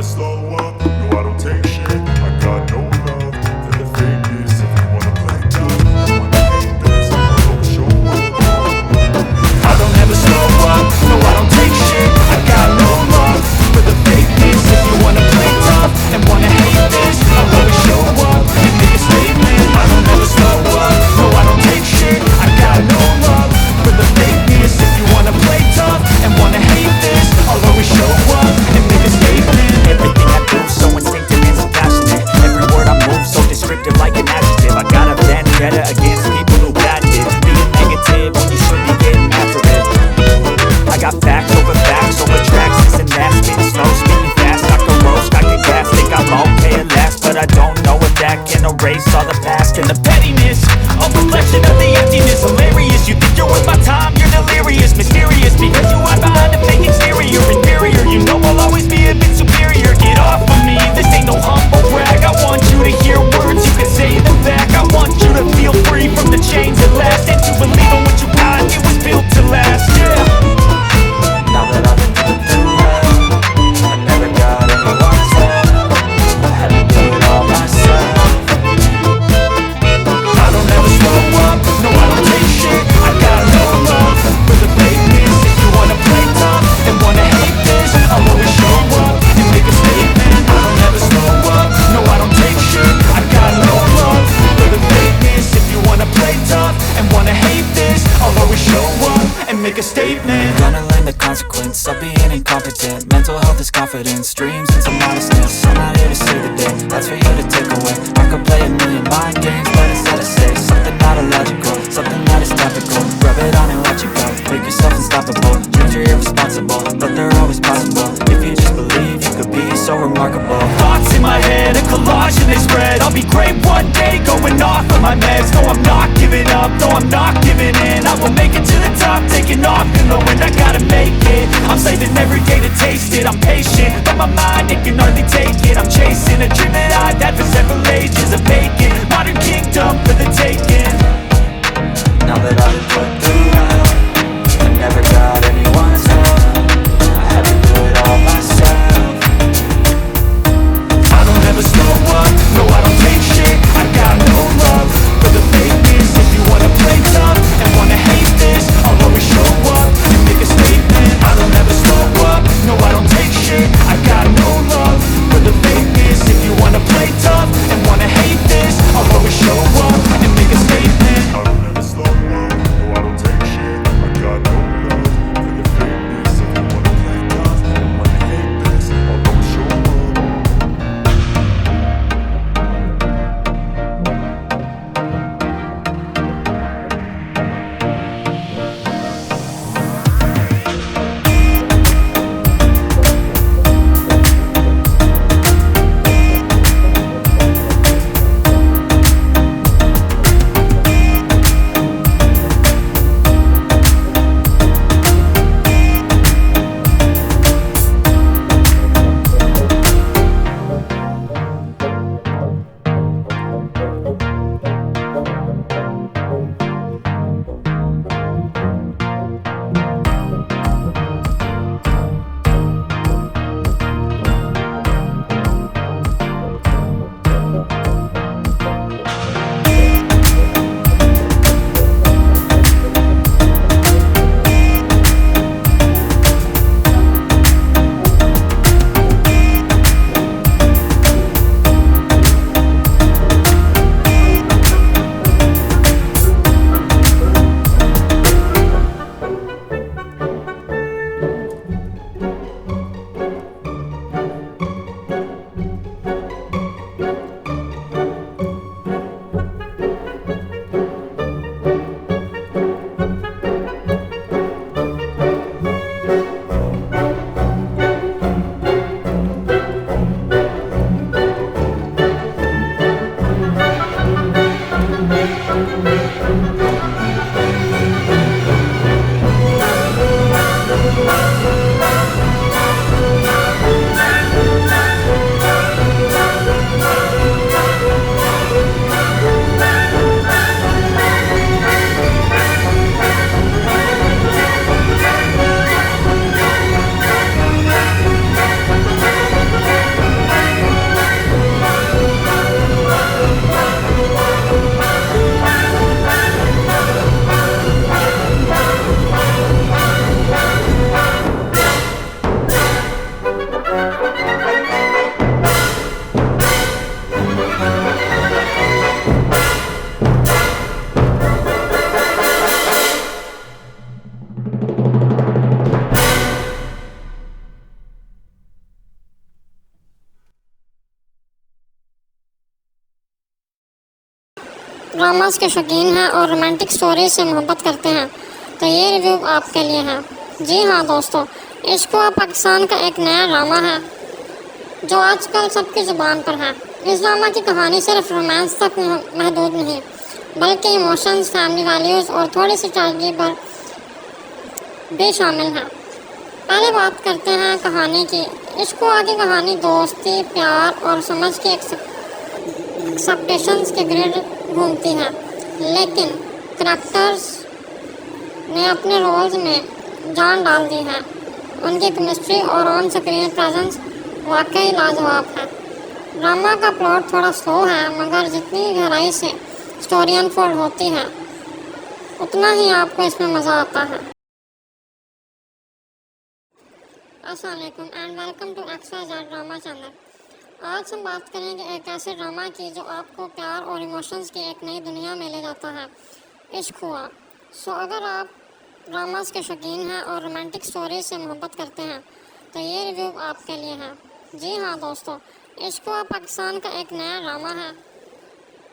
slow up, no I don't take shit. I got no love for the fakeness. If you wanna play tough, you wanna hate this, I'll always show up. I don't ever slow up, no I don't take shit. I got no love for the fakeness. If you wanna play tough and wanna hate this, I'll always show up and make a statement. I don't ever slow up, no I don't take shit. I got no love for the fakeness. If you wanna play tough and wanna hate this, I'll always show up and make a statement. Everything I do so instinctive and so passionate. Every word I move so descriptive like an adjective. I got a vendetta against people who got it. Being negative when you should be getting after it. I got facts over tracks. This and that, spitting slow, speaking fast. I can roast, I can gas. Think I'm okay at last, but I don't know if that can erase all the past. And the pettiness, a reflection of the emptiness. Hilarious, you think you're worth my time, you're delirious. Mysterious, because you hide behind a fake exterior. Inferior, you know I'll always be a bit superior. Get off of me, this ain't no humble brag. I want you to hear words, you can say them back. I want you to feel free from the chains at last, and to believe in what you got, it was built to last, yeah. Now that I've been through hell, I never got anyone's help. I had to do it all myself. I don't ever slow up, no I don't take shit. I got no love for the fakeness. If you wanna play tough and wanna hate this, I'll always show up and make a statement. I don't ever slow up, no I don't take shit. I got no love for the fakeness. If you wanna play tough and wanna hate this, I'll always show up and make a statement. Gonna learn the consequence of being incompetent. Mental health is confidence, dreams and some honestness. I'm not here to save the day, that's for you to take away. I could play a million mind games, but instead I say something not illogical, something that is topical. Rub it on and let you go, make yourself unstoppable. Dreams are irresponsible, but they're always possible. If you just believe, you could be so remarkable. Thoughts in my head, a collage and they spread. I'll be great one day, going off of my meds. No, I'm not giving up, no, I'm not giving in. I will make it to the top, taking off in the wind. I gotta make it, I'm saving every day to taste it. I'm patient, but my mind, it can hardly take it. I'm chasing a dream that I've had for several ages. A vacant, modern kingdom for the taking. Now that I've been put through hell, I never got anyone's help. I had to do it all myself. I don't ever slow up, no I don't take shit. I got no love for the fakeness. If you wanna play tough and wanna hate this, I'll always show up and make a statement. I don't ever slow up, no I don't take shit. I got no love for the fakeness. If you wanna play tough and wanna hate this, dramas के शौकीन हैं और romantic story से मोहब्बत करते हैं तो ये रिव्यू आपके लिए है। जी हाँ दोस्तों, इश्क हुआ पाकिस्तान का एक नया ड्रामा है जो आजकल सबकी ज़ुबान पर है। इस ड्रामा की कहानी सिर्फ रोमांस तक महदूद नहीं बल्कि इमोशंस, फैमिली वैल्यूज़ और थोड़ी सी ट्रेजेडी पर भी शामिल है। पहले बात करते हैं कहानी की। इश्क हुआ की कहानी दोस्ती, प्यार और समझ के एक्सपेक्टेशंस के ग्रिड घूमती है, लेकिन करैक्टर्स ने अपने रोल्स में जान डाल दी है। उनकी केमिस्ट्री और ऑन स्क्रीन प्रेजेंस वाकई लाजवाब है। ड्रामा का प्लॉट थोड़ा स्लो है मगर जितनी गहराई से स्टोरी अनफोल्ड होती है उतना ही आपको इसमें मज़ा आता है। अस्सलाम वालेकुम and welcome to XYZ drama channel. आज हम बात करेंगे एक ऐसे ड्रामा की जो आपको प्यार और इमोशंस की एक नई दुनिया में ले जाता है, इश्क हुआ। अगर आप ड्रामास के शौकीन हैं और रोमांटिक स्टोरी से मोहब्बत करते हैं तो ये रिव्यू आपके लिए है। जी हाँ दोस्तों, इश्क हुआ पाकिस्तान का एक नया ड्रामा है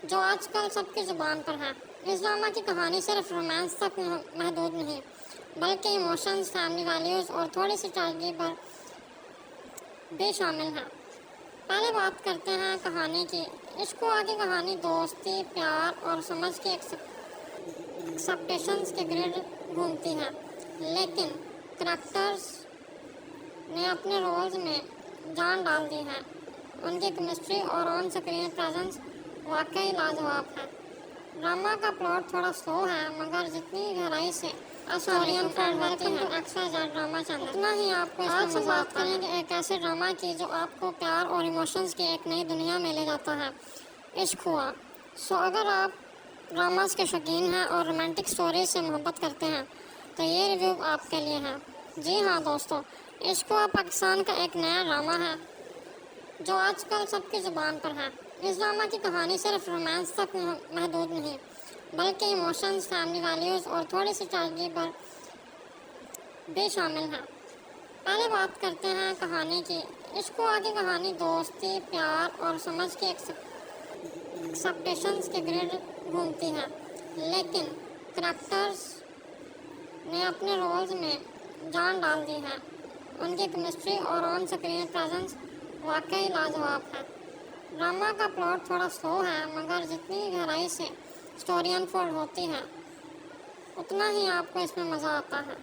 जो आजकल सबकी ज़ुबान पर है। इस ड्रामा की कहानी सिर्फ रोमांस तक महदूद नहीं बल्कि इमोशंस, फैमिली वैल्यूज़ और थोड़ी सी ट्रेजेडी पर भी शामिल है। पहले बात करते हैं कहानी की। इश्क हुआ की कहानी दोस्ती, प्यार और समझ के एक्सपेक्टेशंस के ग्रिड घूमती है, लेकिन करैक्टर्स ने अपने रोल्स में जान डाल दी है। उनकी केमिस्ट्री और ऑन स्क्रीन प्रेजेंस वाकई लाजवाब है। ड्रामा का प्लॉट थोड़ा स्लो है मगर जितनी गहराई से स्टोरी अनफोल्ड होती है XYZ ड्रामा चैनल उतना ही आपको आज हम बात करेंगे एक ऐसे ड्रामा की जो आपको प्यार और इमोशंस की एक नई दुनिया में ले जाता है, इश्क हुआ। अगर आप ड्रामास के शौकीन हैं और रोमांटिक स्टोरी से मोहब्बत करते हैं तो ये रिव्यू आपके लिए है। जी हाँ दोस्तों, इश्क हुआ पाकिस्तान का एक नया ड्रामा है जो आजकल सबकी ज़ुबान पर है। इस ड्रामा की कहानी सिर्फ रोमांस तक महदूद नहीं बल्कि इमोशंस, फैमिली वैल्यूज़ और थोड़ी सी ट्रेजेडी पर भी शामिल है। पहले बात करते हैं कहानी की। इश्क हुआ की कहानी दोस्ती, प्यार और समझ के एक्सपेक्टेशंस के ग्रिड घूमती है, लेकिन करैक्टर्स ने अपने रोल्स में जान डाल दी है। उनकी केमिस्ट्री और ऑन स्क्रीन प्रेजेंस वाकई लाजवाब है। ड्रामा का प्लॉट थोड़ा स्लो है मगर जितनी गहराई से स्टोरी अनफोल्ड होती है उतना ही आपको इसमें मज़ा आता है।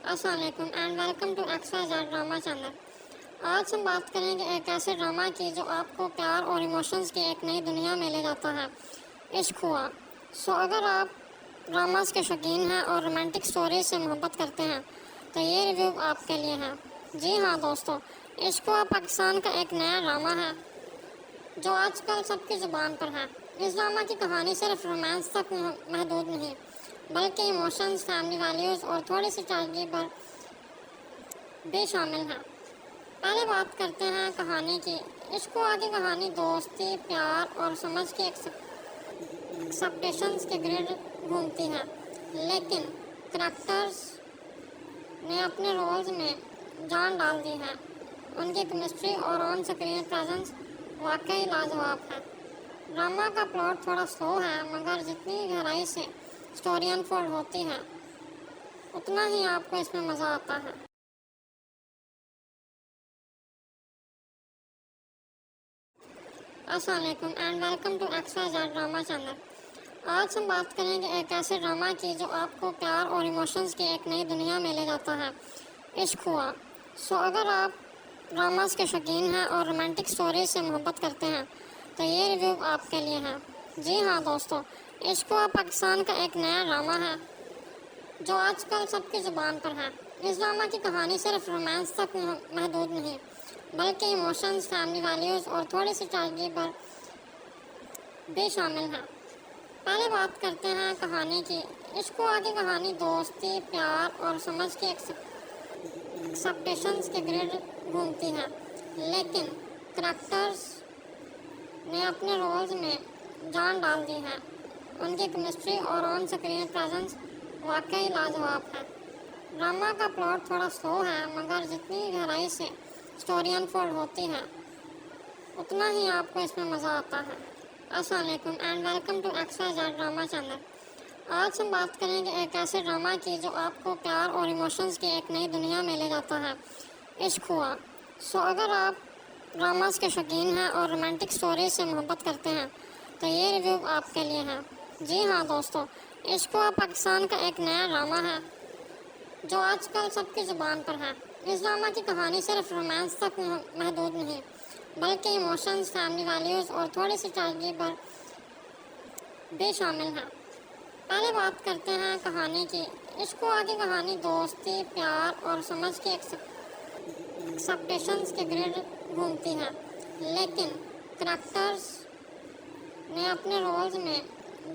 अस्सलाम वालेकुम and welcome to XYZ drama channel. आज हम बात करेंगे एक ऐसे ड्रामा की जो आपको प्यार और इमोशंस की एक नई दुनिया में ले जाता है, इश्क हुआ। अगर आप ड्रामास के शौकीन हैं और रोमांटिक स्टोरी से मोहब्बत करते हैं तो ये रिव्यू आपके लिए है। जी हाँ दोस्तों, इश्क हुआ पाकिस्तान का एक नया ड्रामा है जो आजकल सबकी ज़ुबान पर है। इस ड्रामा की कहानी सिर्फ रोमांस तक महदूद नहीं बल्कि इमोशंस, फैमिली वैल्यूज़ और थोड़ी सी ट्रेजेडी पर भी शामिल है। पहले बात करते हैं कहानी की। इश्क हुआ की कहानी दोस्ती, प्यार और समझ के एक्सपेक्टेशंस के ग्रिड घूमती है, लेकिन करैक्टर्स ने अपने रोल्स में जान डाल दी है। उनकी केमिस्ट्री और ऑन स्क्रीन प्रेजेंस वाकई लाजवाब है। ड्रामा का प्लॉट थोड़ा स्लो है मगर जितनी गहराई से स्टोरी अनफोल्ड होती है उतना ही आपको इसमें मज़ा आता है। अस्सलाम वालेकुम and welcome to XYZ drama channel. आज हम बात करेंगे एक ऐसे ड्रामा की जो आपको प्यार और इमोशंस की एक नई दुनिया में ले जाता है, इश्क हुआ। अगर आप ड्रामास के शौकीन हैं और रोमांटिक स्टोरी से मोहब्बत करते हैं तो ये रिव्यू आपके लिए है। जी हाँ दोस्तों, इश्क हुआ पाकिस्तान का एक नया ड्रामा है जो आजकल सबकी ज़ुबान पर है। इस ड्रामा की कहानी सिर्फ रोमांस तक महदूद नहीं बल्कि इमोशंस, फैमिली वैल्यूज़ और थोड़ी सी ट्रेजेडी पर भी शामिल है। पहले बात करते हैं कहानी की। इश्क हुआ की कहानी दोस्ती, प्यार और समझ के एक्सपेक्टेशंस के ग्रिड घूमती है, लेकिन करैक्टर्स ने अपने रोल्स में जान डाल दी है। उनकी केमिस्ट्री और ऑन स्क्रीन प्रेजेंस वाकई लाजवाब है। ड्रामा का प्लॉट थोड़ा स्लो है मगर जितनी गहराई से स्टोरी अनफोल्ड होती है उतना ही आपको इसमें मज़ा आता है। अस्सलाम वालेकुम and welcome to XYZ drama channel. आज हम बात करेंगे एक ऐसे ड्रामा की जो आपको प्यार और इमोशंस की एक नई दुनिया में ले जाता है, इश्क हुआ। सो अगर आप ड्रामास के शौकीन हैं और रोमांटिक स्टोरी से मोहब्बत करते हैं तो ये रिव्यू आपके लिए है। जी हाँ दोस्तों, इश्क हुआ पाकिस्तान का एक नया ड्रामा है जो आजकल सबकी ज़ुबान पर है। इस ड्रामा की कहानी सिर्फ रोमांस तक महदूद नहीं बल्कि इमोशंस, फैमिली वैल्यूज़ और थोड़ी सी ट्रेजेडी पर भी शामिल है। पहले बात करते हैं कहानी की। इश्क हुआ की कहानी दोस्ती, प्यार और समझ के एक्सपेक्टेशंस के ग्रिड घूमती है, लेकिन करैक्टर्स ने अपने रोल्स में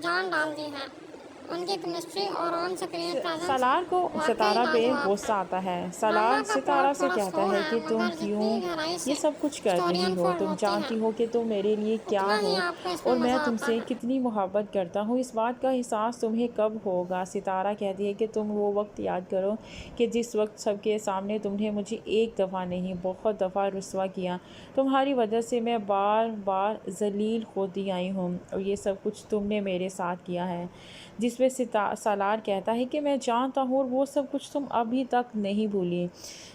जान डाल दी है। उनकी केमिस्ट्री और ऑन स्क्रीन प्रेजेंस सालार को सितारा पे गुस्सा आता है। सालार सितारा से कहता है कि तुम क्यों ये सब कुछ कर रही हो, तुम जानती हो कि तुम मेरे लिए क्या हो और मैं तुमसे कितनी मोहब्बत करता हूँ। इस बात का एहसास तुम्हें कब होगा? सितारा कहती है कि तुम वो वक्त याद करो कि जिस वक्त सबके सामने तुमने मुझे एक दफ़ा नहीं बहुत दफ़ा रुस्वा किया। तुम्हारी वजह से मैं बार बार जलील होती आई हूँ और ये सब कुछ तुमने मेरे साथ किया है। जिसमें सालार कहता है कि मैं जानता हूँ और वो सब कुछ तुम अभी तक नहीं भूली।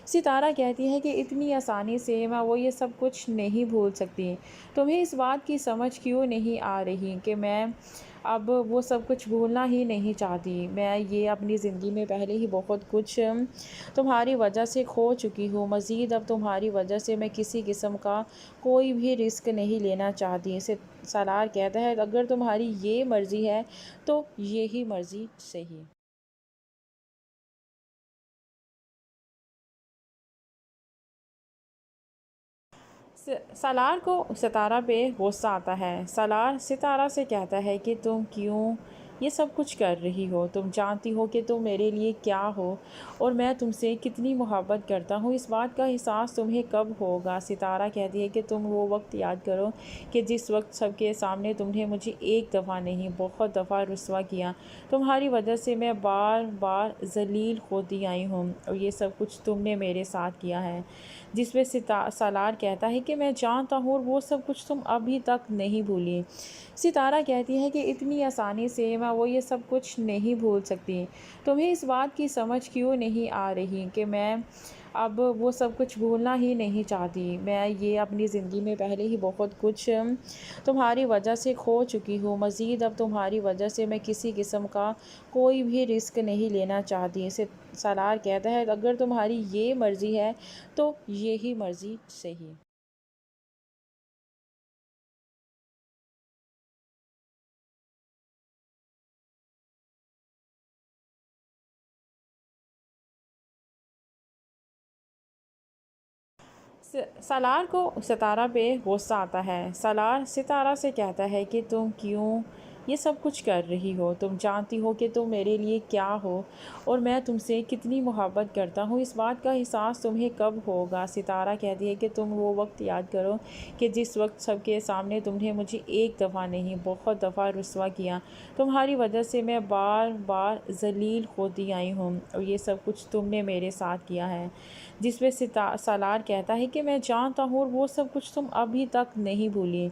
सितारा कहती है कि इतनी आसानी से मैं वो ये सब कुछ नहीं भूल सकती। तुम्हें इस बात की समझ क्यों नहीं आ रही कि मैं अब वो सब कुछ भूलना ही नहीं चाहती। मैं ये अपनी ज़िंदगी में पहले ही बहुत कुछ तुम्हारी वजह से खो चुकी हूँ। मज़ीद अब तुम्हारी वजह से मैं किसी किस्म का कोई भी रिस्क नहीं लेना चाहती। इसे सालार कहता है अगर तुम्हारी ये मर्ज़ी है तो यही मर्ज़ी सही। सालार को सितारा पे गुस्सा आता है। सालार सितारा से कहता है कि तुम क्यों ये सब कुछ कर रही हो, तुम जानती हो कि तुम मेरे लिए क्या हो और मैं तुमसे कितनी मोहब्बत करता हूँ। इस बात का एहसास तुम्हें कब होगा? सितारा कहती है कि तुम वो वक्त याद करो कि जिस वक्त सबके सामने तुमने मुझे एक दफ़ा नहीं बहुत दफ़ा रुस्वा किया। तुम्हारी वजह से मैं बार बार जलील होती आई हूँ और ये सब कुछ तुमने मेरे साथ किया है। जिसमें सालार कहता है कि मैं जानता हूँ और वो सब कुछ तुम अभी तक नहीं भूली। सितारा कहती है कि इतनी आसानी से मैं वो ये सब कुछ नहीं भूल सकती। तुम्हें इस बात की समझ क्यों नहीं आ रही कि मैं अब वो सब कुछ भूलना ही नहीं चाहती। मैं ये अपनी ज़िंदगी में पहले ही बहुत कुछ तुम्हारी वजह से खो चुकी हूँ। मज़ीद अब तुम्हारी वजह से मैं किसी किस्म का कोई भी रिस्क नहीं लेना चाहती। इसे सालार कहता है अगर तुम्हारी ये मर्ज़ी है तो यही मर्ज़ी सही। सालार को सितारा पे गुस्सा आता है। सालार सितारा से कहता है कि तुम क्यों ये सब कुछ कर रही हो, तुम जानती हो कि तुम मेरे लिए क्या हो और मैं तुमसे कितनी मोहब्बत करता हूँ। इस बात का एहसास तुम्हें कब होगा? सितारा कहती है कि तुम वो वक्त याद करो कि जिस वक्त सबके सामने तुमने मुझे एक दफ़ा नहीं बहुत दफ़ा रुस्वा किया। तुम्हारी वजह से मैं बार बार जलील होती आई हूँ और ये सब कुछ तुमने मेरे साथ किया है। जिसमें सालार कहता है कि मैं जानता हूँ और वो सब कुछ तुम अभी तक नहीं भूली।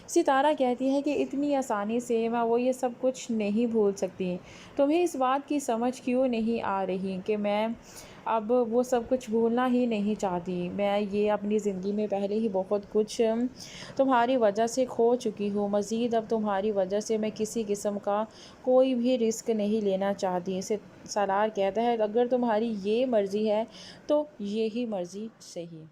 सितारा कहती है कि इतनी आसानी से मैं वो ये सब कुछ नहीं भूल सकती। तुम्हें इस बात की समझ क्यों नहीं आ रही कि मैं अब वो सब कुछ भूलना ही नहीं चाहती। मैं ये अपनी ज़िंदगी में पहले ही बहुत कुछ तुम्हारी वजह से खो चुकी हूँ। मज़ीद अब तुम्हारी वजह से मैं किसी किस्म का कोई भी रिस्क नहीं लेना चाहती। इसे सालार कहता है अगर तुम्हारी ये मर्ज़ी है तो यही मर्ज़ी सही।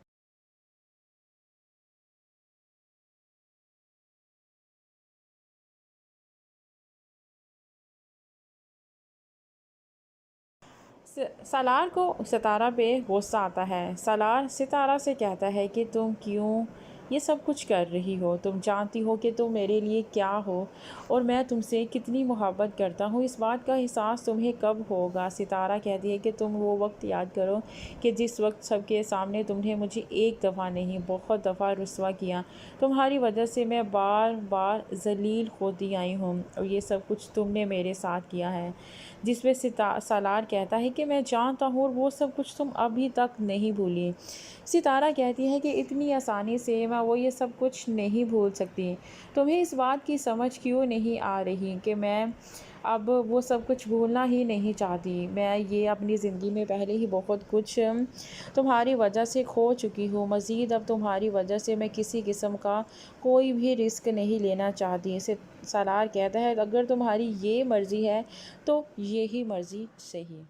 सालार को सितारा पे गुस्सा आता है। सालार सितारा से कहता है कि तुम क्यों ये सब कुछ कर रही हो, तुम जानती हो कि तुम मेरे लिए क्या हो और मैं तुमसे कितनी मोहब्बत करता हूँ। इस बात का एहसास तुम्हें कब होगा? सितारा कहती है कि तुम वो वक्त याद करो कि जिस वक्त सबके सामने तुमने मुझे एक दफ़ा नहीं बहुत दफ़ा रुस्वा किया। तुम्हारी वजह से मैं बार बार जलील होती आई हूँ और ये सब कुछ तुमने मेरे साथ किया है। जिसमें सालार कहता है कि मैं जानता हूँ और वो सब कुछ तुम अभी तक नहीं भूली। सितारा कहती है कि इतनी आसानी से मैं वो ये सब कुछ नहीं भूल सकती। तुम्हें इस बात की समझ क्यों नहीं आ रही कि मैं अब वो सब कुछ भूलना ही नहीं चाहती। मैं ये अपनी ज़िंदगी में पहले ही बहुत कुछ तुम्हारी वजह से खो चुकी हूँ। मज़ीद अब तुम्हारी वजह से मैं किसी किस्म का कोई भी रिस्क नहीं लेना चाहती। इसे सालार कहता है, अगर तुम्हारी ये मर्ज़ी है तो यही मर्ज़ी सही।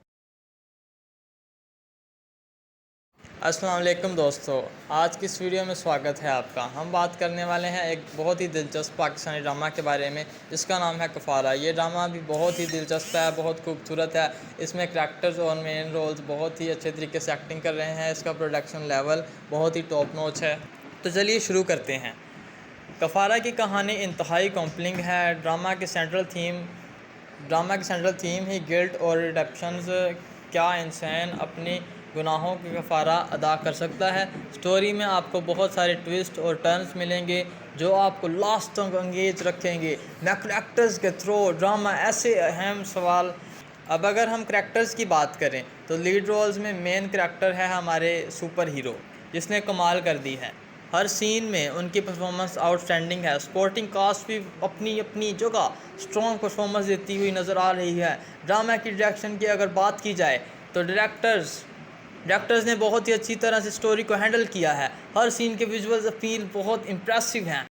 अस्सलाम वालेकुम दोस्तों, आज की इस वीडियो में स्वागत है आपका। हम बात करने वाले हैं एक बहुत ही दिलचस्प पाकिस्तानी ड्रामा के बारे में जिसका नाम है कफ़ारा। ये ड्रामा भी बहुत ही दिलचस्प है, बहुत खूबसूरत है। इसमें करैक्टर्स और मेन रोल्स बहुत ही अच्छे तरीके से एक्टिंग कर रहे हैं। इसका प्रोडक्शन लेवल बहुत ही टॉप नॉच है। तो चलिए शुरू करते हैं। कफ़ारा की कहानी इंतहाई कॉम्प्लिंग है। ड्रामा की सेंट्रल थीम ही गिल्ट और रिडेप्शंस। क्या इंसान अपनी गुनाहों की कफ़ारा अदा कर सकता है। स्टोरी में आपको बहुत सारे ट्विस्ट और टर्न्स मिलेंगे जो आपको लास्ट तक अंगेज रखेंगे। न करैक्टर्स के थ्रू ड्रामा ऐसे अहम सवाल। अब अगर हम करैक्टर्स की बात करें तो लीड रोल्स में मेन करैक्टर है हमारे सुपर हीरो जिसने कमाल कर दी है। हर सीन में उनकी परफॉर्मेंस आउटस्टैंडिंग है। सपोर्टिंग कास्ट भी अपनी अपनी जगह स्ट्रॉन्ग परफॉर्मेंस देती हुई नज़र आ रही है। ड्रामा की डायरेक्शन की अगर बात की जाए तो डायरेक्टर्स ने बहुत ही अच्छी तरह से स्टोरी को हैंडल किया है। हर सीन के विजुअल्स अपील बहुत इम्प्रेसिव हैं।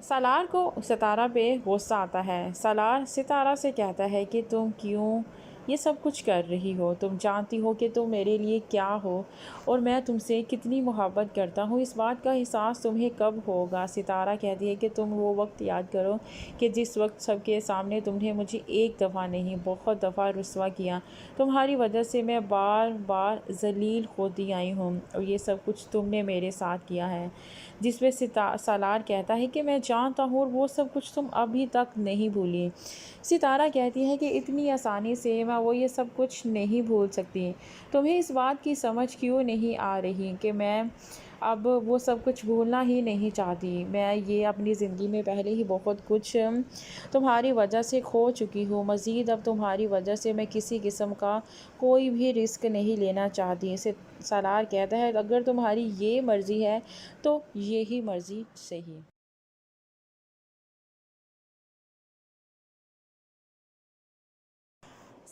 सालार को सितारा पे गुस्सा आता है। सालार सितारा से कहता है कि तुम क्यों ये सब कुछ कर रही हो। तुम जानती हो कि तुम मेरे लिए क्या हो और मैं तुमसे कितनी मोहब्बत करता हूँ। इस बात का एहसास तुम्हें कब होगा। सितारा कहती है कि तुम वो वक्त याद करो कि जिस वक्त सबके सामने तुमने मुझे एक दफ़ा नहीं बहुत दफ़ा रुस्वा किया। तुम्हारी वजह से मैं बार बार जलील होती आई हूँ और ये सब कुछ तुमने मेरे साथ किया है। जिस पे सालार कहता है कि मैं जानता हूँ और वो सब कुछ तुम अभी तक नहीं भूली। सितारा कहती है कि इतनी आसानी से मैं वो ये सब कुछ नहीं भूल सकती। तुम्हें इस बात की समझ क्यों नहीं आ रही कि मैं अब वो सब कुछ भूलना ही नहीं चाहती। मैं ये अपनी ज़िंदगी में पहले ही बहुत कुछ तुम्हारी वजह से खो चुकी हूँ। मज़ीद अब तुम्हारी वजह से मैं किसी किस्म का कोई भी रिस्क नहीं लेना चाहती। इसे सालार कहता है, अगर तुम्हारी ये मर्ज़ी है तो यही मर्ज़ी सही।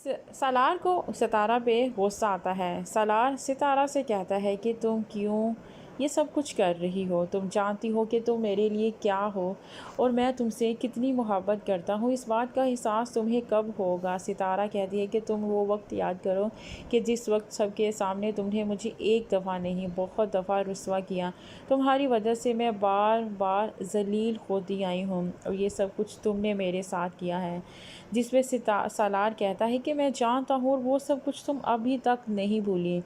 सालार को सितारा पे गुस्सा आता है। सालार सितारा से कहता है कि तुम क्यों ये सब कुछ कर रही हो। तुम जानती हो कि तुम मेरे लिए क्या हो और मैं तुमसे कितनी मोहब्बत करता हूँ। इस बात का एहसास तुम्हें कब होगा। सितारा कहती है कि तुम वो वक्त याद करो कि जिस वक्त सबके सामने तुमने मुझे एक दफ़ा नहीं बहुत दफ़ा रुस्वा किया। तुम्हारी वजह से मैं बार बार जलील होती आई हूँ और ये सब कुछ तुमने मेरे साथ किया है। जिस पे सालार कहता है कि मैं जानता हूँ और वो सब कुछ तुम अभी तक नहीं भूली।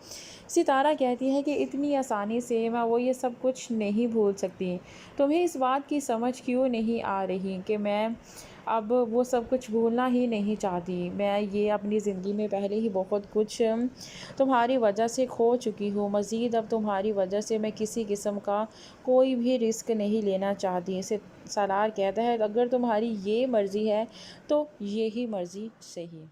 सितारा कहती है कि इतनी आसानी से मैं वो ये सब कुछ नहीं भूल सकती। तुम्हें इस बात की समझ क्यों नहीं आ रही कि मैं अब वो सब कुछ भूलना ही नहीं चाहती। मैं ये अपनी ज़िंदगी में पहले ही बहुत कुछ तुम्हारी वजह से खो चुकी हूँ। मज़ीद अब तुम्हारी वजह से मैं किसी किस्म का कोई भी रिस्क नहीं लेना चाहती। इसे सालार कहता है, अगर तुम्हारी ये मर्ज़ी है तो यही मर्ज़ी सही।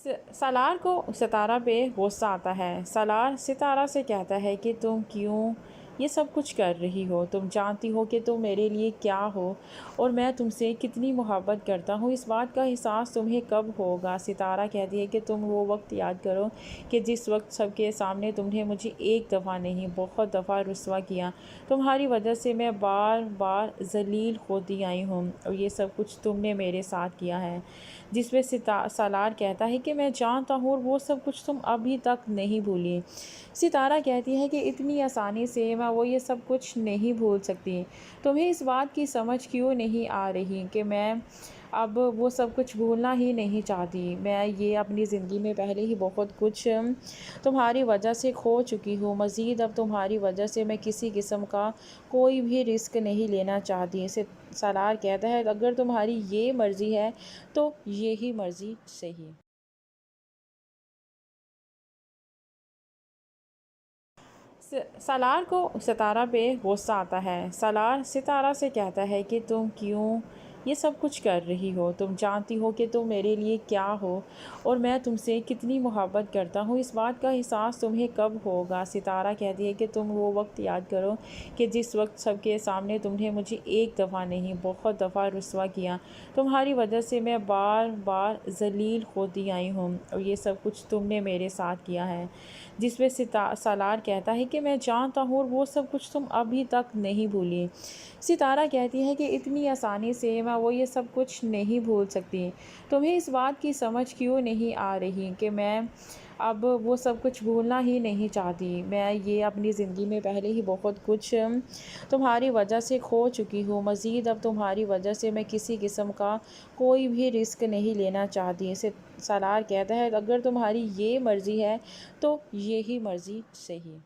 सालार को सितारा पे गुस्सा आता है। सालार सितारा से कहता है कि तुम क्यों ये सब कुछ कर रही हो। तुम जानती हो कि तुम मेरे लिए क्या हो और मैं तुमसे कितनी मोहब्बत करता हूँ। इस बात का एहसास तुम्हें कब होगा। सितारा कहती है कि तुम वो वक्त याद करो कि जिस वक्त सबके सामने तुमने मुझे एक दफ़ा नहीं बहुत दफ़ा रुस्वा किया। तुम्हारी वजह से मैं बार बार जलील होती आई हूँ और ये सब कुछ तुमने मेरे साथ किया है। जिस पे सालार कहता है कि मैं जानता हूँ और वो सब कुछ तुम अभी तक नहीं भूली। सितारा कहती है कि इतनी आसानी से मैं वो ये सब कुछ नहीं भूल सकती। तुम्हें इस बात की समझ क्यों नहीं आ रही कि मैं अब वो सब कुछ भूलना ही नहीं चाहती। मैं ये अपनी ज़िंदगी में पहले ही बहुत कुछ तुम्हारी वजह से खो चुकी हूँ। मज़ीद अब तुम्हारी वजह से मैं किसी किस्म का कोई भी रिस्क नहीं लेना चाहती। इसे सालार कहता है, अगर तुम्हारी ये मर्ज़ी है तो यही मर्ज़ी सही। सालार को सितारा पे गुस्सा आता है। सालार सितारा से कहता है कि तुम क्यों ये सब कुछ कर रही हो। तुम जानती हो कि तुम मेरे लिए क्या हो और मैं तुमसे कितनी मोहब्बत करता हूँ। इस बात का एहसास तुम्हें कब होगा। सितारा कहती है कि तुम वो वक्त याद करो कि जिस वक्त सबके सामने तुमने मुझे एक दफ़ा नहीं बहुत दफ़ा रुस्वा किया। तुम्हारी वजह से मैं बार बार जलील होती आई हूँ और ये सब कुछ तुमने मेरे साथ किया है। जिसमें सालार कहता है कि मैं जानता हूँ और वो सब कुछ तुम अभी तक नहीं भूली। सितारा कहती है कि इतनी आसानी से मैं वो ये सब कुछ नहीं भूल सकती। तुम्हें इस बात की समझ क्यों नहीं आ रही कि मैं अब वो सब कुछ भूलना ही नहीं चाहती। मैं ये अपनी ज़िंदगी में पहले ही बहुत कुछ तुम्हारी वजह से खो चुकी हूँ। मज़ीद अब तुम्हारी वजह से मैं किसी किस्म का कोई भी रिस्क नहीं लेना चाहती। इसे सालार कहता है अगर तुम्हारी ये मर्ज़ी है तो यही मर्ज़ी सही।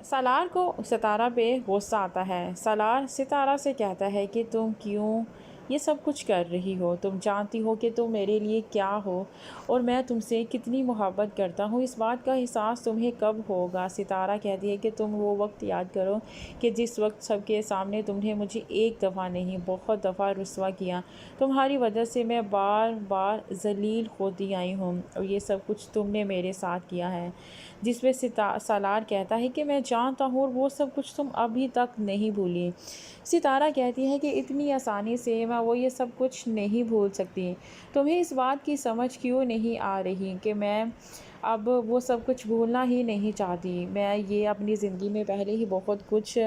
सालार को सितारा पे गुस्सा आता है। सालार सितारा से कहता है कि तुम क्यों ये सब कुछ कर रही हो। तुम जानती हो कि तुम मेरे लिए क्या हो और मैं तुमसे कितनी मोहब्बत करता हूँ। इस बात का एहसास तुम्हें कब होगा। सितारा कहती है कि तुम वो वक्त याद करो कि जिस वक्त सबके सामने तुमने मुझे एक दफ़ा नहीं बहुत दफ़ा रुस्वा किया। तुम्हारी वजह से मैं बार बार जलील होती आई हूँ और ये सब कुछ तुमने मेरे साथ किया है। जिसमें सालार कहता है कि मैं जानता हूँ और वो सब कुछ तुम अभी तक नहीं भूली। सितारा कहती है कि इतनी आसानी से मैं वो ये सब कुछ नहीं भूल सकती। तुम्हें इस बात की समझ क्यों नहीं आ रही कि मैं अब वो सब कुछ भूलना ही नहीं चाहती। मैं ये अपनी ज़िंदगी में पहले ही बहुत कुछ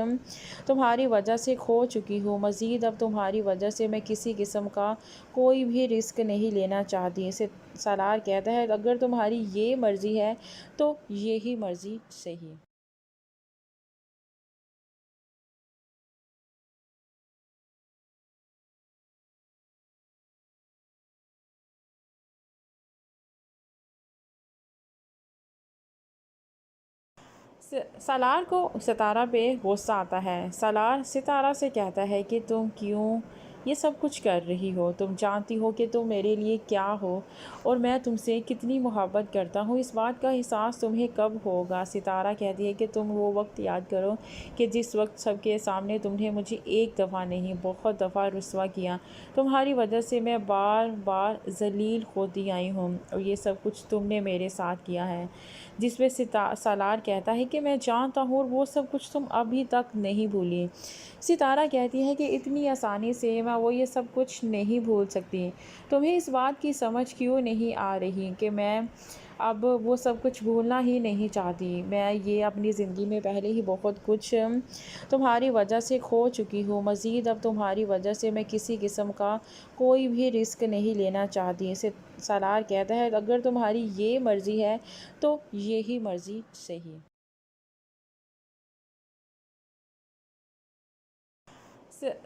तुम्हारी वजह से खो चुकी हूँ। मज़ीद अब तुम्हारी वजह से मैं किसी किस्म का कोई भी रिस्क नहीं लेना चाहती। इसे सालार कहता है अगर तुम्हारी ये मर्ज़ी है तो यही मर्ज़ी सही। सालार को सितारा पे गुस्सा आता है। सालार सितारा से कहता है कि तुम क्यों ये सब कुछ कर रही हो। तुम जानती हो कि तुम मेरे लिए क्या हो और मैं तुमसे कितनी मोहब्बत करता हूँ। इस बात का एहसास तुम्हें कब होगा। सितारा कहती है कि तुम वो वक्त याद करो कि जिस वक्त सबके सामने तुमने मुझे एक दफ़ा नहीं बहुत दफ़ा रुस्वा किया। तुम्हारी वजह से मैं बार बार जलील होती आई हूँ और ये सब कुछ तुमने मेरे साथ किया है। जिसमें सालार कहता है कि मैं जानता हूँ और वो सब कुछ तुम अभी तक नहीं भूली। सितारा कहती है कि इतनी आसानी से मैं वो ये सब कुछ नहीं भूल सकती। तुम्हें इस बात की समझ क्यों नहीं आ रही कि मैं अब वो सब कुछ भूलना ही नहीं चाहती। मैं ये अपनी ज़िंदगी में पहले ही बहुत कुछ तुम्हारी वजह से खो चुकी हूँ। मज़ीद अब तुम्हारी वजह से मैं किसी किस्म का कोई भी रिस्क नहीं लेना चाहती। इसे सालार कहता है अगर तुम्हारी ये मर्ज़ी है तो यही मर्ज़ी सही।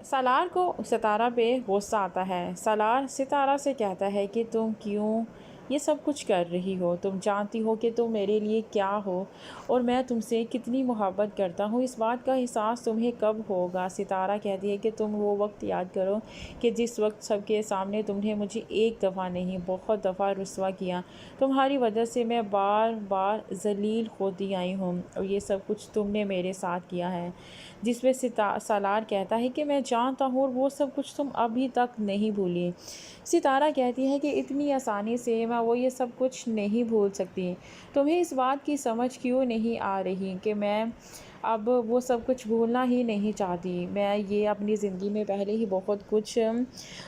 सालार को सितारा पे गुस्सा आता है। सालार सितारा से कहता है कि तुम क्यों ये सब कुछ कर रही हो। तुम जानती हो कि तुम मेरे लिए क्या हो और मैं तुमसे कितनी मोहब्बत करता हूँ। इस बात का एहसास तुम्हें कब होगा। सितारा कहती है कि तुम वो वक्त याद करो कि जिस वक्त सबके सामने तुमने मुझे एक दफ़ा नहीं बहुत दफ़ा रुस्वा किया। तुम्हारी वजह से मैं बार बार जलील होती आई हूँ और ये सब कुछ तुमने मेरे साथ किया है। जिसमें सालार कहता है कि मैं जानता हूँ और वो सब कुछ तुम अभी तक नहीं भूली। सितारा कहती है कि इतनी आसानी से मैं वो ये सब कुछ नहीं भूल सकती। तुम्हें इस बात की समझ क्यों नहीं आ रही कि मैं अब वो सब कुछ भूलना ही नहीं चाहती। मैं ये अपनी ज़िंदगी में पहले ही बहुत कुछ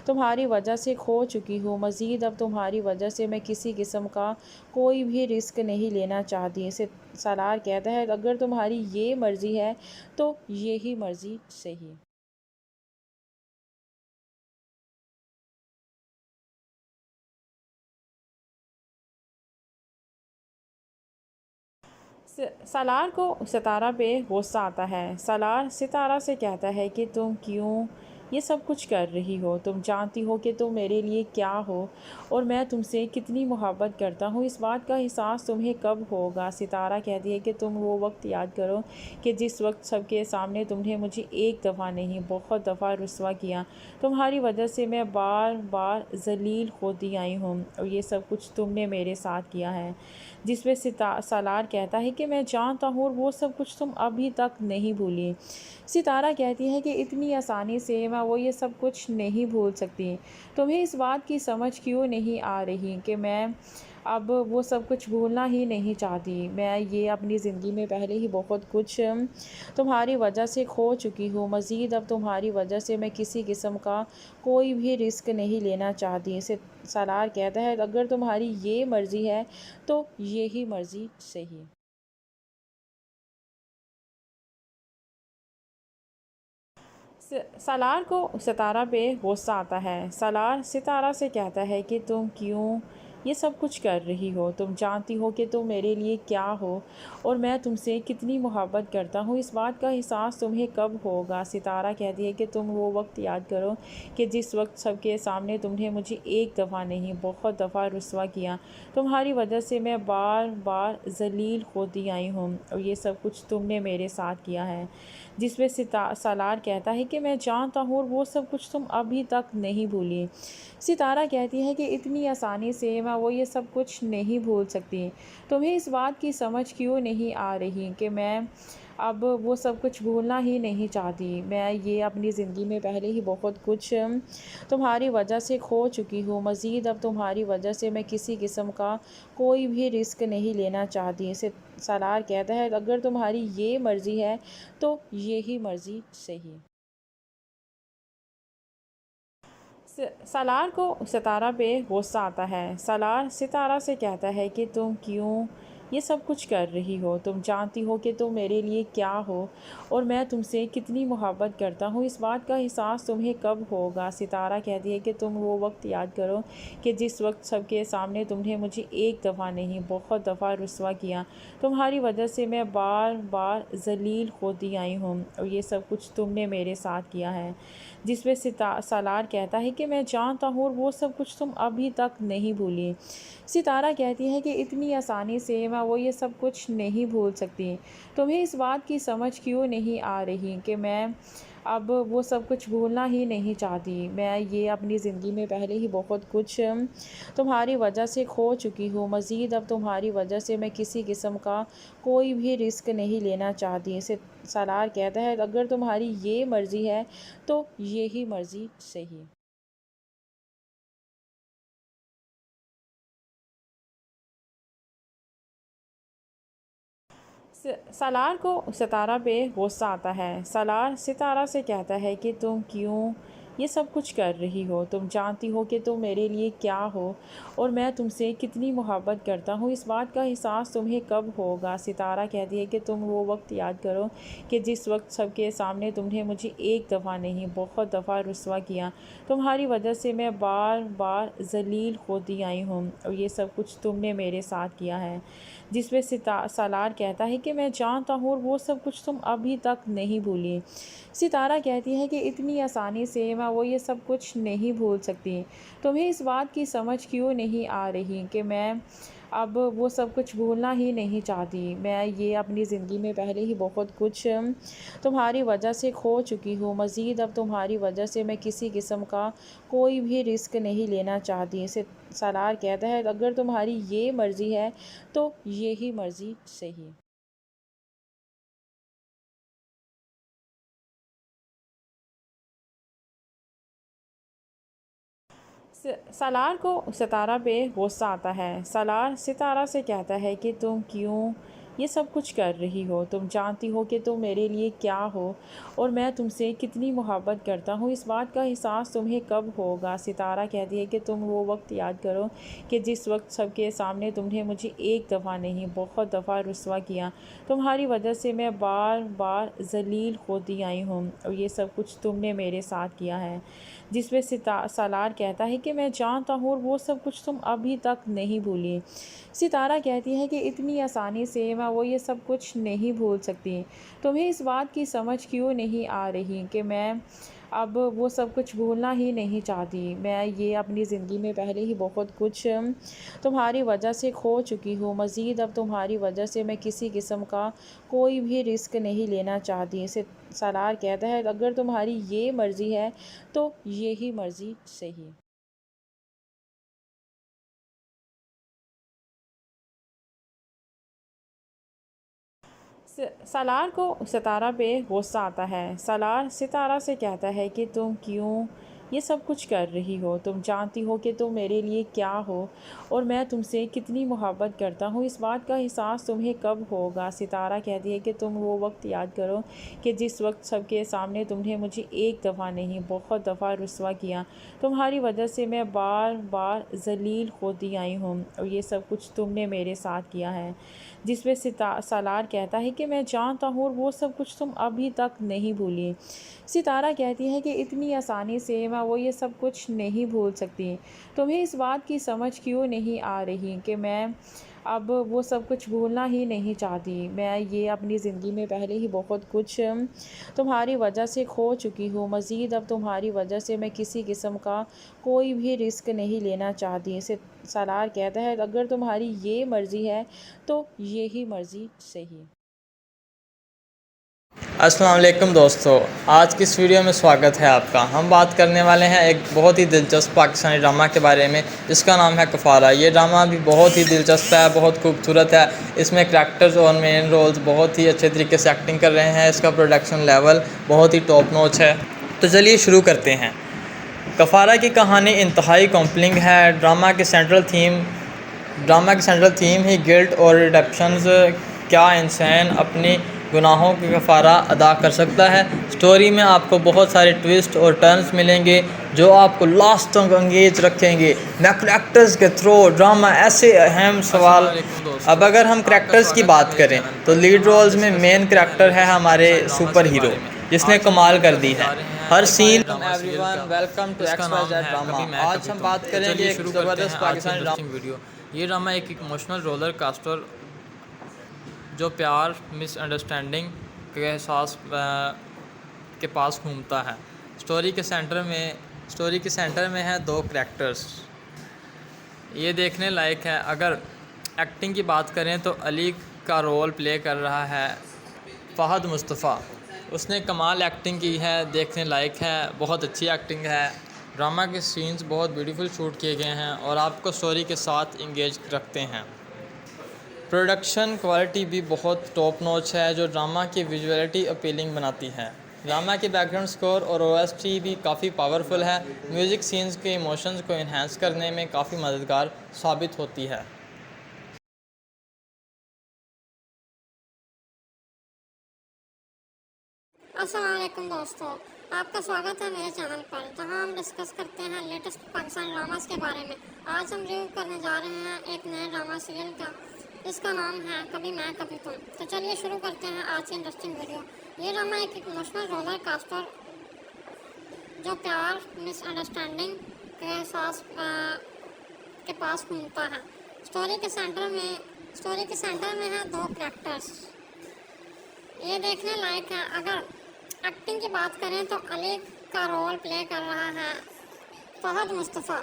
तुम्हारी वजह से खो चुकी हूँ। मज़ीद अब तुम्हारी वजह से मैं किसी किस्म का कोई भी रिस्क नहीं लेना चाहती। इसे सालार कहता है अगर तुम्हारी ये मर्ज़ी है तो यही मर्ज़ी सही। सालार को सितारा पे गुस्सा आता है। सालार सितारा से कहता है कि तुम क्यों ये सब कुछ कर रही हो। तुम जानती हो कि तुम मेरे लिए क्या हो और मैं तुमसे कितनी मोहब्बत करता हूँ। इस बात का एहसास तुम्हें कब होगा। सितारा कहती है कि तुम वो वक्त याद करो कि जिस वक्त सबके सामने तुमने मुझे एक दफ़ा नहीं बहुत दफ़ा रुस्वा किया। तुम्हारी वजह से मैं बार बार ज़लील होती आई हूँ और ये सब कुछ तुमने मेरे साथ किया है। जिसमें सालार कहता है कि मैं जानता हूँ और वो सब कुछ तुम अभी तक नहीं भूली। सितारा कहती है कि इतनी आसानी से मैं वो ये सब कुछ नहीं भूल सकती। तुम्हें इस बात की समझ क्यों नहीं आ रही कि मैं अब वो सब कुछ भूलना ही नहीं चाहती। मैं ये अपनी ज़िंदगी में पहले ही बहुत कुछ तुम्हारी वजह से खो चुकी हूँ। मज़ीद अब तुम्हारी वजह से मैं किसी किस्म का कोई भी रिस्क नहीं लेना चाहती। इसे सालार कहता है अगर तुम्हारी ये मर्ज़ी है तो यही मर्ज़ी सही। सालार को सितारा पे गुस्सा आता है। सालार सितारा से कहता है कि तुम क्यों ये सब कुछ कर रही हो। तुम जानती हो कि तुम मेरे लिए क्या हो और मैं तुमसे कितनी मोहब्बत करता हूँ। इस बात का एहसास तुम्हें कब होगा। सितारा कहती है कि तुम वो वक्त याद करो कि जिस वक्त सबके सामने तुमने मुझे एक दफ़ा नहीं बहुत दफ़ा रुस्वा किया। तुम्हारी वजह से मैं बार बार ज़लील होती आई हूँ और ये सब कुछ तुमने मेरे साथ किया है। जिसमें सालार कहता है कि मैं जानता हूँ और वो सब कुछ तुम अभी तक नहीं भूली। सितारा कहती है कि इतनी आसानी से मैं वो ये सब कुछ नहीं भूल सकती। तुम्हें इस बात की समझ क्यों नहीं आ रही कि मैं अब वो सब कुछ भूलना ही नहीं चाहती। मैं ये अपनी ज़िंदगी में पहले ही बहुत कुछ तुम्हारी वजह से खो चुकी हूँ। मज़ीद अब तुम्हारी वजह से मैं किसी किस्म का कोई भी रिस्क नहीं लेना चाहती। इसे सालार कहता है अगर तुम्हारी ये मर्ज़ी है तो यही मर्ज़ी सही। सालार को सितारा पे गुस्सा आता है। सालार सितारा से कहता है कि तुम क्यों ये सब कुछ कर रही हो। तुम जानती हो कि तुम मेरे लिए क्या हो और मैं तुमसे कितनी मोहब्बत करता हूँ। इस बात का एहसास तुम्हें कब होगा। सितारा कहती है कि तुम वो वक्त याद करो कि जिस वक्त सबके सामने तुमने मुझे एक दफ़ा नहीं बहुत दफ़ा रुस्वा किया। तुम्हारी वजह से मैं बार बार ज़लील होती आई हूँ और ये सब कुछ तुमने मेरे साथ किया है। जिसमें सालार कहता है कि मैं जानता हूँ और वो सब कुछ तुम अभी तक नहीं भूली। सितारा कहती है कि इतनी आसानी से मैं वो ये सब कुछ नहीं भूल सकती। तुम्हें इस बात की समझ क्यों नहीं आ रही कि मैं अब वो सब कुछ भूलना ही नहीं चाहती। मैं ये अपनी ज़िंदगी में पहले ही बहुत कुछ तुम्हारी वजह से खो चुकी हूँ। मज़ीद अब तुम्हारी वजह से मैं किसी किस्म का कोई भी रिस्क नहीं लेना चाहती। इसे सालार कहता है अगर तुम्हारी ये मर्ज़ी है तो यही मर्ज़ी सही। सालार को सितारा पे गुस्सा आता है। सालार सितारा से कहता है कि तुम क्यों ये सब कुछ कर रही हो। तुम जानती हो कि तुम मेरे लिए क्या हो और मैं तुमसे कितनी मोहब्बत करता हूँ। इस बात का एहसास तुम्हें कब होगा। सितारा कहती है कि तुम वो वक्त याद करो कि जिस वक्त सबके सामने तुमने मुझे एक दफ़ा नहीं बहुत दफ़ा रुस्वा किया। तुम्हारी वजह से मैं बार बार ज़लील होती आई हूँ और ये सब कुछ तुमने मेरे साथ किया है। जिसमें सालार कहता है कि मैं जानता हूँ और वो सब कुछ तुम अभी तक नहीं भूली। सितारा कहती है कि इतनी आसानी से मैं वो ये सब कुछ नहीं भूल सकती। तुम्हें इस बात की समझ क्यों नहीं आ रही कि मैं अब वो सब कुछ भूलना ही नहीं चाहती। मैं ये अपनी ज़िंदगी में पहले ही बहुत कुछ तुम्हारी वजह से खो चुकी हूँ। मज़ीद अब तुम्हारी वजह से मैं किसी किस्म का कोई भी रिस्क नहीं लेना चाहती। इसे सालार कहता है अगर तुम्हारी ये मर्ज़ी है तो यही मर्ज़ी सही। सालार को सितारा पे गुस्सा आता है। सालार सितारा से कहता है कि तुम क्यों ये सब कुछ कर रही हो। तुम जानती हो कि तुम मेरे लिए क्या हो और मैं तुमसे कितनी मोहब्बत करता हूँ। इस बात का एहसास तुम्हें कब होगा। सितारा कहती है कि तुम वो वक्त याद करो कि जिस वक्त सबके सामने तुमने मुझे एक दफ़ा नहीं बहुत दफ़ा रुस्वा किया। तुम्हारी वजह से मैं बार बार ज़लील होती आई हूँ और ये सब कुछ तुमने मेरे साथ किया है। जिसमें सालार कहता है कि मैं जानता हूँ और वो सब कुछ तुम अभी तक नहीं भूली। सितारा कहती है कि इतनी आसानी से मैं वो ये सब कुछ नहीं भूल सकती। तुम्हें इस बात की समझ क्यों नहीं आ रही कि मैं अब वो सब कुछ भूलना ही नहीं चाहती। मैं ये अपनी ज़िंदगी में पहले ही बहुत कुछ तुम्हारी वजह से खो चुकी हूँ। मज़ीद अब तुम्हारी वजह से मैं किसी किस्म का कोई भी रिस्क नहीं लेना चाहती। सालार कहता है, अगर तुम्हारी ये मर्ज़ी है तो यही मर्ज़ी सही। सालार को सितारा पे गुस्सा आता है। सालार सितारा से कहता है कि तुम क्यों ये सब कुछ कर रही हो। तुम जानती हो कि तुम मेरे लिए क्या हो और मैं तुमसे कितनी मोहब्बत करता हूँ। इस बात का एहसास तुम्हें कब होगा। सितारा कहती है कि तुम वो वक्त याद करो कि जिस वक्त सबके सामने तुमने मुझे एक दफ़ा नहीं बहुत दफ़ा रुस्वा किया। तुम्हारी वजह से मैं बार बार ज़लील होती आई हूँ और ये सब कुछ तुमने मेरे साथ किया है। जिसमें सालार कहता है कि मैं जानता हूँ और वो सब कुछ तुम अभी तक नहीं भूली। सितारा कहती है कि इतनी आसानी से मैं वो ये सब कुछ नहीं भूल सकती। तुम्हें इस बात की समझ क्यों नहीं आ रही कि मैं अब वो सब कुछ भूलना ही नहीं चाहती। मैं ये अपनी ज़िंदगी में पहले ही बहुत कुछ तुम्हारी वजह से खो चुकी हूँ। मज़ीद अब तुम्हारी वजह से मैं किसी किस्म का कोई भी रिस्क नहीं लेना चाहती। सालार कहता है, अगर तुम्हारी ये मर्ज़ी है तो यही मर्ज़ी सही। अस्सलाम वालेकुम दोस्तों, आज की इस वीडियो में स्वागत है आपका। हम बात करने वाले हैं एक बहुत ही दिलचस्प पाकिस्तानी ड्रामा के बारे में जिसका नाम है कफ़ारा। ये ड्रामा भी बहुत ही दिलचस्प है, बहुत खूबसूरत है। इसमें करैक्टर्स और मेन रोल्स बहुत ही अच्छे तरीके से एक्टिंग कर रहे हैं। इसका प्रोडक्शन लेवल बहुत ही टॉप नॉच है। तो चलिए शुरू करते हैं। कफ़ारा की कहानी इंतहाई कॉम्प्लिंग है। ड्रामा की सेंट्रल थीम ही गिल्ट और रिडेप्शंस। क्या इंसान अपनी गुनाहों की कफ़ारा अदा कर सकता है। स्टोरी में आपको बहुत सारे ट्विस्ट और टर्न्स मिलेंगे जो आपको लास्ट तक एंगेज रखेंगे। न करैक्टर्स के थ्रू ड्रामा ऐसे अहम सवाल। अब अगर हम करैक्टर्स की बात करें तो लीड रोल्स में मेन करैक्टर है हमारे सुपर हीरो जिसने कमाल कर दी है। हर scene everyone welcome to XYZ drama. आज हम बात करेंगे एक ज़बरदस्त पाकिस्तानी ड्रामा वीडियो। ये ड्रामा एक इमोशनल रोलर कास्टर जो प्यार मिसअंडरस्टैंडिंग के एहसास के पास घूमता है। स्टोरी के सेंटर में है दो करैक्टर्स। ये देखने लायक है। अगर एक्टिंग की बात करें तो अली का रोल प्ले कर रहा है फ़हद मुस्तफ़ा। उसने कमाल एक्टिंग की है, देखने लायक है, बहुत अच्छी एक्टिंग है। ड्रामा के सीन्स बहुत ब्यूटीफुल शूट किए गए हैं और आपको स्टोरी के साथ इंगेज रखते हैं। प्रोडक्शन क्वालिटी भी बहुत टॉप नॉच है जो ड्रामा की विजुअलिटी अपीलिंग बनाती है। ड्रामा की बैकग्राउंड स्कोर और OST भी काफ़ी पावरफुल है। म्यूज़िक सीन्स के इमोशंस को इन्हांस करने में काफ़ी मददगार साबित होती है। अस्सलाम वालेकुम दोस्तों, आपका स्वागत है मेरे चैनल पर जहां हम डिस्कस करते हैं लेटेस्ट पाकिस्तानी ड्रामास के बारे में। आज हम रिव्यू करने जा रहे हैं एक नए ड्रामा सीरियल का जिसका नाम है कभी मैं कभी तुम। तो चलिए शुरू करते हैं आज की इंटरेस्टिंग वीडियो। ये ड्रामा एक इमोशनल रोलर कास्टर जो प्यार मिसअंडरस्टैंडिंग के एहसास के पास घूमता है। स्टोरी के सेंटर में है दो करैक्टर्स। ये देखने लायक है। अगर एक्टिंग की बात करें तो अली का रोल प्ले कर रहा है फ़हद मुस्तफ़ा।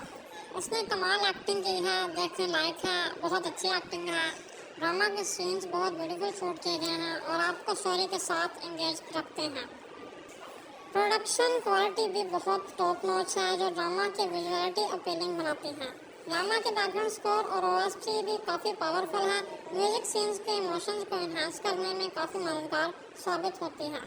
उसने कमाल एक्टिंग की है, देखने लायक है, बहुत अच्छी एक्टिंग है। ड्रामा के सीन्स बहुत ब्यूटीफुल शूट किए गए हैं और आपको स्टोरी के साथ एंगेज रखते हैं। प्रोडक्शन क्वालिटी भी बहुत टॉप नॉच है जो ड्रामा की विजुअलिटी अपीलिंग बनाती है। ड्रामा के बैकग्राउंड स्कोर और OST भी काफ़ी पावरफुल है। म्यूज़िक सीन्स के इमोशंस को इन्हांस करने में काफ़ी मददगार साबित होती है।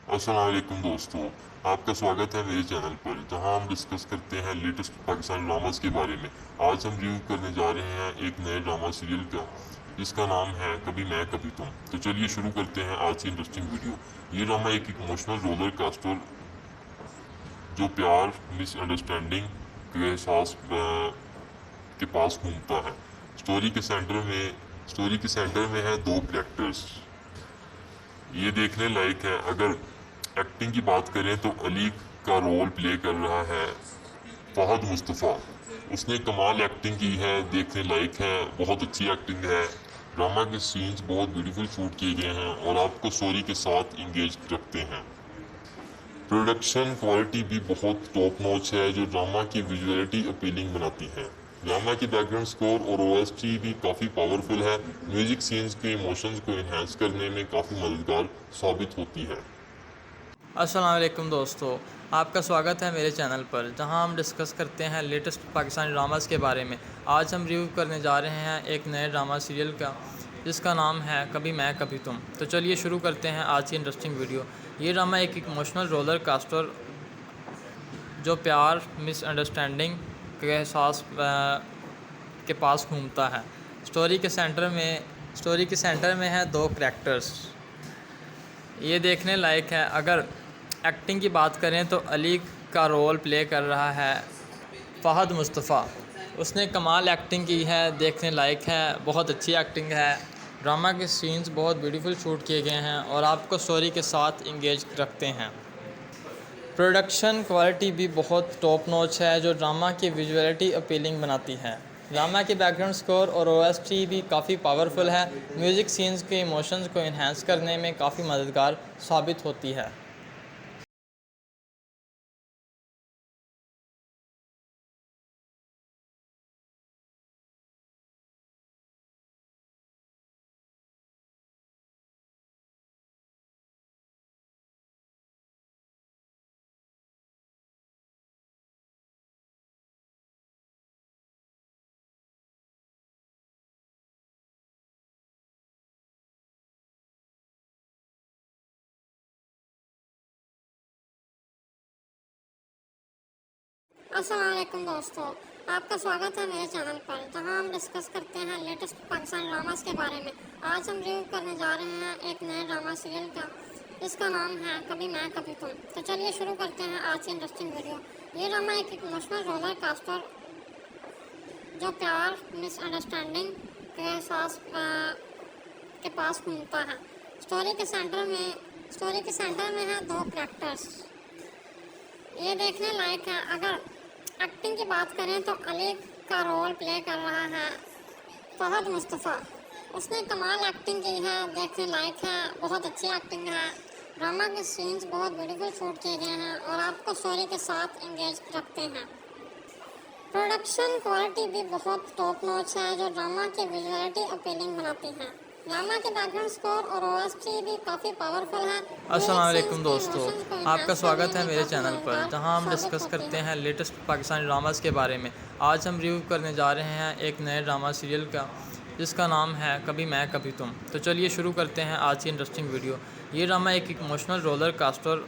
अस्सलाम वालेकुम दोस्तों, आपका स्वागत है मेरे चैनल पर जहां हम डिस्कस करते हैं लेटेस्ट पाकिस्तानी ड्रामास के बारे में। आज हम रिव्यू करने जा रहे हैं एक नए ड्रामा सीरियल का जिसका नाम है कभी मैं कभी तुम। तो चलिए शुरू करते हैं आज की इंटरेस्टिंग वीडियो। ये ड्रामा एक इमोशनल रोलर कास्टर जो प्यार मिसअंडरस्टैंडिंग के एहसास के पास घूमता है। स्टोरी के सेंटर में है दो करैक्टर्स। ये देखने लायक है। अगर एक्टिंग की बात करें तो अली का रोल प्ले कर रहा है फ़हद मुस्तफ़ा। उसने कमाल एक्टिंग की है, देखने लायक है, बहुत अच्छी एक्टिंग है। ड्रामा के सीन्स बहुत ब्यूटीफुल शूट किए गए हैं और आपको स्टोरी के साथ इंगेज रखते हैं। प्रोडक्शन क्वालिटी भी बहुत टॉप नॉच है जो ड्रामा की विजुअलिटी अपीलिंग बनाती है। ड्रामा की बैकग्राउंड स्कोर और ओएसटी भी काफ़ी पावरफुल है। म्यूजिक सीन्स के इमोशंस को इन्हांस करने में काफ़ी मददगार साबित होती है। अस्सलाम वालेकुम दोस्तों, आपका स्वागत है मेरे चैनल पर, जहां हम डिस्कस करते हैं लेटेस्ट पाकिस्तानी ड्रामास के बारे में। आज हम रिव्यू करने जा रहे हैं एक नए ड्रामा सीरियल का जिसका नाम है कभी मैं कभी तुम। तो चलिए शुरू करते हैं आज की इंटरेस्टिंग वीडियो। ये ड्रामा एक इमोशनल रोलर कास्टर जो प्यार, मिसअंडरस्टैंडिंग के एहसास के पास घूमता है। स्टोरी के सेंटर में है दो करैक्टर्स। ये देखने लायक है। अगर एक्टिंग की बात करें तो अली का रोल प्ले कर रहा है फ़हद मुस्तफ़ा। उसने कमाल एक्टिंग की है, देखने लायक है, बहुत अच्छी एक्टिंग है। ड्रामा के सीन्स बहुत ब्यूटीफुल शूट किए गए हैं और आपको स्टोरी के साथ इंगेज रखते हैं। प्रोडक्शन क्वालिटी भी बहुत टॉप नॉच है जो ड्रामा की विजुअलिटी अपीलिंग बनाती है। ड्रामा की बैकग्राउंड स्कोर और ओएसटी भी काफ़ी पावरफुल है। म्यूज़िक सीन्स के इमोशंस को इन्हांस करने में काफ़ी मददगार साबित होती है। अस्सलाम वालेकुम दोस्तों, आपका स्वागत है मेरे चैनल पर, जहां हम डिस्कस करते हैं लेटेस्ट पाकिस्तानी ड्रामास के बारे में। आज हम रिव्यू करने जा रहे हैं एक नए ड्रामा सीरियल का जिसका नाम है कभी मैं कभी तुम। तो चलिए शुरू करते हैं आज की इंटरेस्टिंग वीडियो। ये ड्रामा एक इमोशनल रोलर कास्टर जो प्यार, मिसअंडरस्टैंडिंग के एहसास के पास घूमता है। स्टोरी के सेंटर में है दो करैक्टर्स। ये देखने लायक है। अगर एक्टिंग की बात करें तो अली का रोल प्ले कर रहा है फ़हद मुस्तफ़ा। उसने कमाल एक्टिंग की है, देखने लायक है, बहुत अच्छी एक्टिंग है। ड्रामा के सीन्स बहुत ब्यूटीफुल शूट किए गए हैं और आपको स्टोरी के साथ इंगेज रखते हैं। प्रोडक्शन क्वालिटी भी बहुत टॉप नॉच है जो ड्रामा की विजुअलिटी अपीलिंग बनाती है। ड्रामा के बैकग्राउंड स्कोर और ओएसटी भी काफ़ी पावरफुल है। अस्सलाम वालेकुम दोस्तों, आपका स्वागत है मेरे चैनल पर, जहां हम डिस्कस करते हैं लेटेस्ट पाकिस्तानी ड्रामास के बारे में। आज हम रिव्यू करने जा रहे हैं एक नए ड्रामा सीरियल का जिसका नाम है कभी मैं कभी तुम। तो चलिए शुरू करते हैं आज की इंटरेस्टिंग वीडियो। ये ड्रामा एक इमोशनल रोलर कास्टर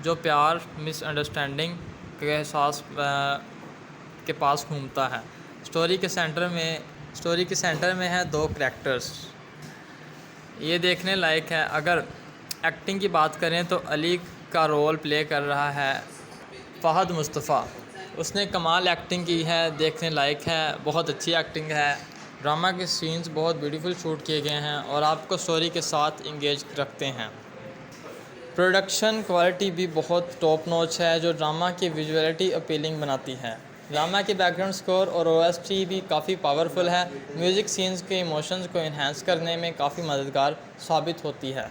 जो प्यार, मिसअंडरस्टैंडिंग के एहसास के पास घूमता है। स्टोरी के सेंटर में है दो करैक्टर्स। ये देखने लायक है। अगर एक्टिंग की बात करें तो अली का रोल प्ले कर रहा है फ़हद मुस्तफ़ा। उसने कमाल एक्टिंग की है, देखने लायक है, बहुत अच्छी एक्टिंग है। ड्रामा के सीन्स बहुत ब्यूटीफुल शूट किए गए हैं और आपको स्टोरी के साथ इंगेज रखते हैं। प्रोडक्शन क्वालिटी भी बहुत टॉप नॉच है जो ड्रामा की विजुअलिटी अपीलिंग बनाती है। ड्रामा की बैकग्राउंड स्कोर और ओएसटी भी काफ़ी पावरफुल है। म्यूज़िक सीन्स के इमोशंस को इन्हांस करने में काफ़ी मददगार साबित होती है।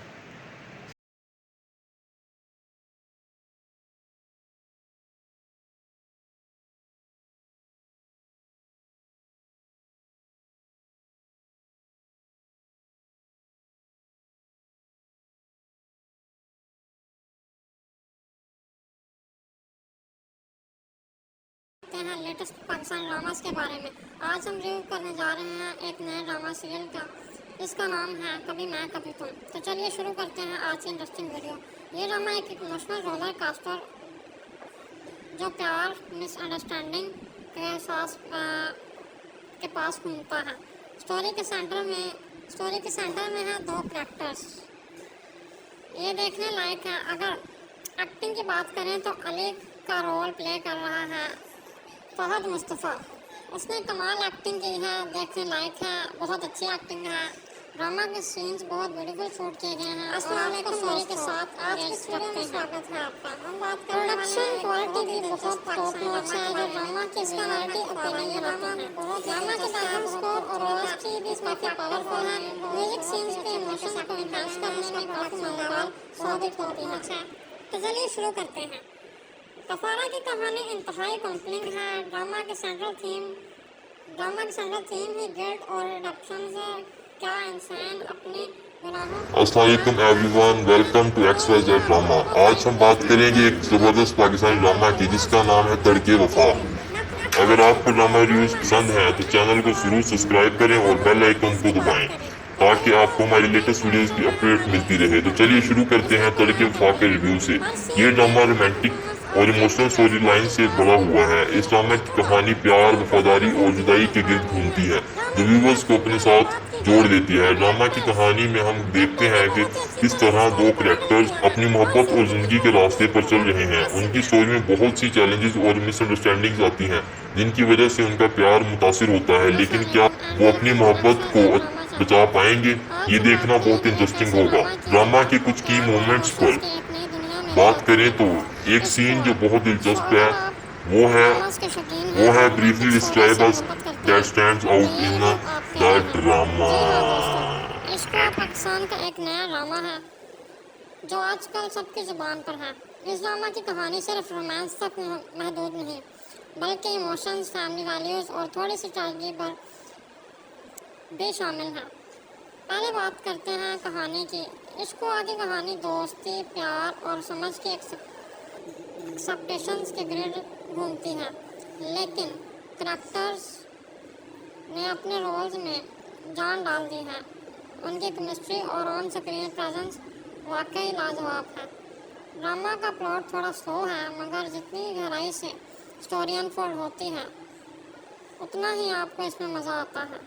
हैं लेटेस्ट पाकिस्तानी ड्रामास के बारे में। आज हम रिव्यू करने जा रहे हैं एक नए ड्रामा सीरियल का जिसका नाम है कभी मैं कभी तुम। तो चलिए शुरू करते हैं आज की इंटरेस्टिंग वीडियो। ये ड्रामा एक इमोशनल रोलर कास्टर जो प्यार, मिसअंडरस्टैंडिंग के एहसास के पास घूमता है। स्टोरी के सेंटर में है दो करैक्टर्स। ये देखने लायक है। अगर एक्टिंग की बात करें तो अली का रोल प्ले कर रहा है फ़हद मुस्तफ़ा। उसने कमाल एक्टिंग की है, देखने लायक है, बहुत अच्छी एक्टिंग है। ड्रामा के सीन्स बहुत ब्यूटीफुल शूट किए गए हैं। अस्सलाम वालेकुम स्टोरी के साथ आज की वीडियो में स्वागत है आपका। हम बात कर रहे हैं प्रोडक्शन क्वालिटी भी बहुत टॉप नॉच है। जो ड्रामा की स्टोरी ओपनिंग बनाते हैं, ड्रामा के बैकग्राउंड स्कोर और ओएसटी भी काफी पावरफुल है। म्यूजिक सीन्स के इमोशंस को एनहांस करने में काफी मजेदार साबित होती है। तो चलिए शुरू करते हैं। कफारा की कहानी इंतहाई कॉम्प्लेक्स है। ड्रामा की सेंट्रल थीम ही गिल्ट और रिडक्शन है। क्या इंसान अपने गुनाहों अस्सलाम वालेकुम everyone, welcome to XYZ drama. आज हम बात करेंगे एक ज़बरदस्त पाकिस्तानी ड्रामा की जिसका नाम है तड़के वफा। अगर आपको ड्रामा रिव्यूज पसंद हैं तो चैनल को ज़रूर सब्सक्राइब करें और बेल आइकन को दबाएं ताकि आपको हमारी लेटेस्ट वीडियोस की अपडेट मिलती रहे। तो चलिए शुरू करते हैं तड़के वफा के रिव्यू से। ये ड्रामा रोमांटिक और इमोशनल स्टोरी लाइन से बड़ा हुआ है। इस ड्रामा की कहानी प्यार, वफादारी और जुदाई के गिर्द घूमती है जो व्यूअर्स को अपने साथ जोड़ देती है। ड्रामा की कहानी में हम देखते हैं कि किस तरह दो कैरेक्टर्स अपनी मोहब्बत और जिंदगी के रास्ते पर चल रहे हैं। उनकी स्टोरी में बहुत सी चैलेंजेस और मिसअंडरस्टैंडिंग्स आती हैं जिनकी वजह से उनका प्यार मुतासिर होता है, लेकिन क्या वो अपनी मोहब्बत को बचा पाएंगे, ये देखना बहुत इंटरेस्टिंग होगा। ड्रामा के कुछ की मोमेंट्स पर बात करें तो एक सीन जो बहुत दिलचस्प है वो है briefly describe as that stands out in the drama. इश्क और पाकिस्तान का एक नया ड्रामा है जो आजकल सबकी जुबान पर है। इस ड्रामा की कहानी सिर्फ रोमांस तक महदूद नहीं बल्कि इमोशंस, फैमिली वैल्यूज और थोड़ी सी ट्रेजेडी पर भी शामिल है। पहले बात करते हैं कहानी की। इश्क की कहानी दोस्ती, प्यार और समझ के एक्सपेक्टेशंस के गिर्द घूमती है, लेकिन करैक्टर्स ने अपने रोल्स में जान डाल दी है। उनकी केमिस्ट्री और ऑन स्क्रीन प्रेजेंस वाकई लाजवाब है। ड्रामा का प्लॉट थोड़ा स्लो है, मगर जितनी गहराई से स्टोरी अनफोल्ड होती है उतना ही आपको इसमें मज़ा आता है।